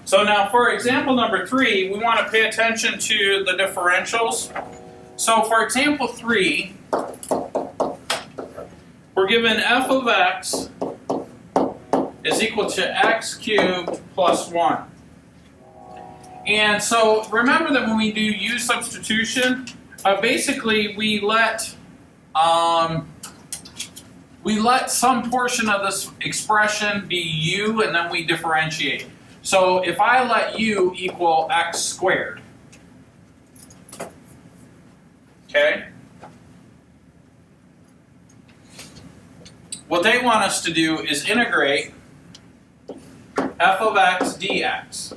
So now for example number 3, we want to pay attention to the differentials. So for example 3, we're given f of x is equal to x cubed plus 1. And so remember that when we do u substitution, basically we let some portion of this expression be u and then we differentiate. So if I let u equal x squared, okay? What they want us to do is integrate f of x dx.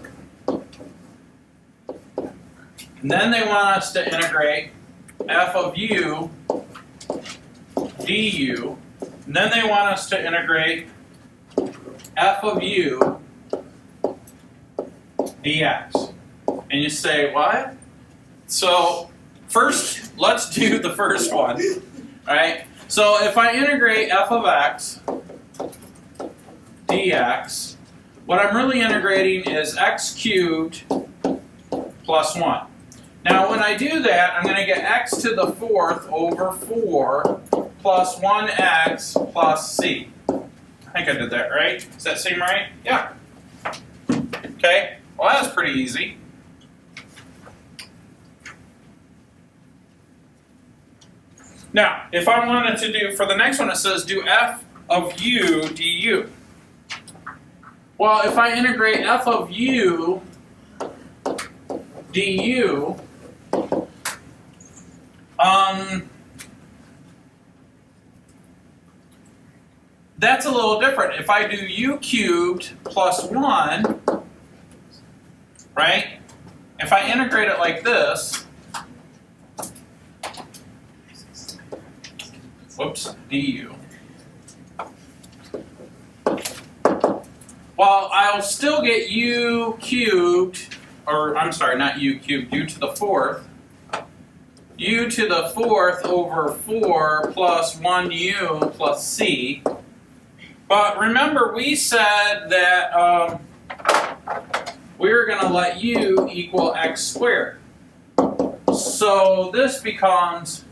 And then they want us to integrate f of u du. And then they want us to integrate f of u dx. And you say, what? So first, let's do the first one. All right? So if I integrate f of x dx, what I'm really integrating is x cubed plus 1. Now when I do that, I'm going to get x to the 4th over 4 plus 1x plus c. I think I did that right. Does that seem right? Yeah. Okay. Well, that was pretty easy. Now, if I wanted to do, for the next one, it says do f of u du. Well, if I integrate f of u du, that's a little different. If I do u cubed plus 1, right? If I integrate it like this, whoops, du. Well, I'll still get u cubed, or I'm sorry, not u cubed, u to the 4th. U to the 4th over 4 plus 1u plus c. But remember, we said that we were going to let u equal x squared. So this becomes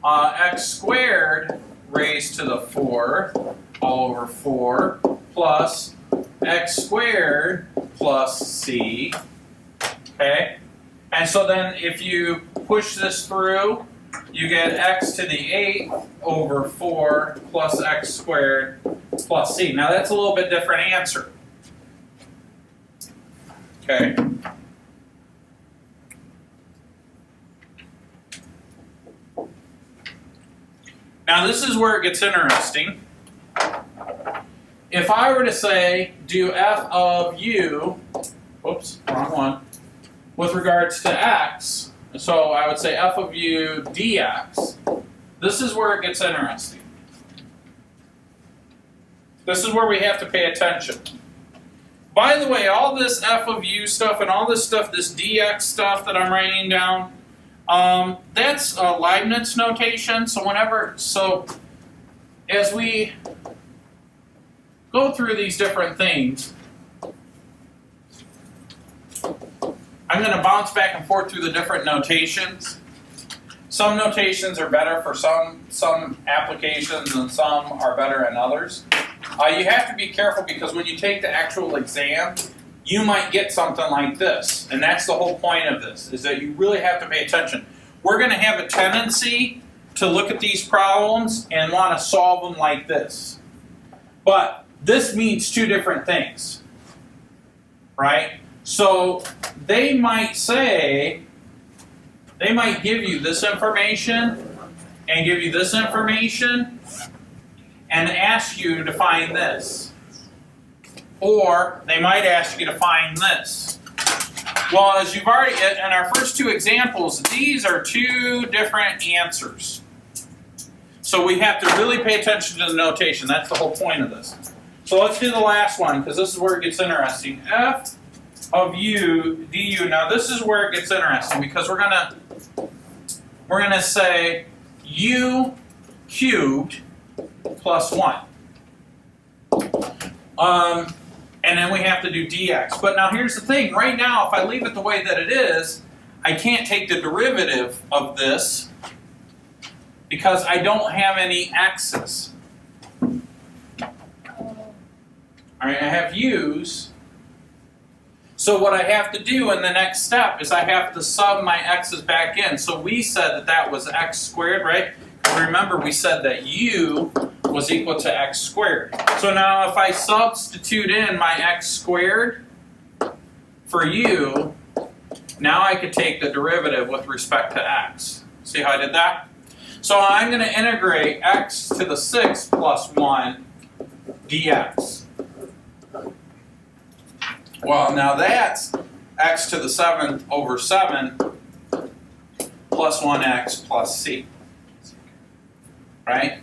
x squared raised to the 4th all over 4 plus x squared plus c. Okay? And so then if you push this through, you get x to the 8th over 4 plus x squared plus c. Now that's a little bit different answer. Okay. Now this is where it gets interesting. If I were to say do f of u, whoops, wrong one, with regards to x, so I would say f of u dx, this is where it gets interesting. This is where we have to pay attention. By the way, all this f of u stuff and all this stuff, this dx stuff that I'm writing down, that's Leibniz notation. So as we go through these different things, I'm going to bounce back and forth through the different notations. Some notations are better for some applications and some are better in others. You have to be careful because when you take the actual exam, you might get something like this. And that's the whole point of this, is that you really have to pay attention. We're going to have a tendency to look at these problems and want to solve them like this. But this means two different things, right? So they might say, they might give you this information and give you this information and ask you to find this. Or they might ask you to find this. Well, as you've already, in our first two examples, these are two different answers. So we have to really pay attention to the notation. That's the whole point of this. So let's do the last one, because this is where it gets interesting. F of u du. Now this is where it gets interesting, because we're gonna say u cubed plus 1. and then we have to do dx. But now here's the thing, right now if I leave it the way that it is, I can't take the derivative of this because I don't have any x's. Alright, I have u's. So what I have to do in the next step is I have to sub my x's back in. So we said that that was x squared, right? Remember we said that u was equal to x squared. So now if I substitute in my x squared for u, now I could take the derivative with respect to x. See how I did that? So I'm going to integrate x to the 6th plus 1 dx. Well, now that's x to the 7th over 7 plus 1x plus c. Right?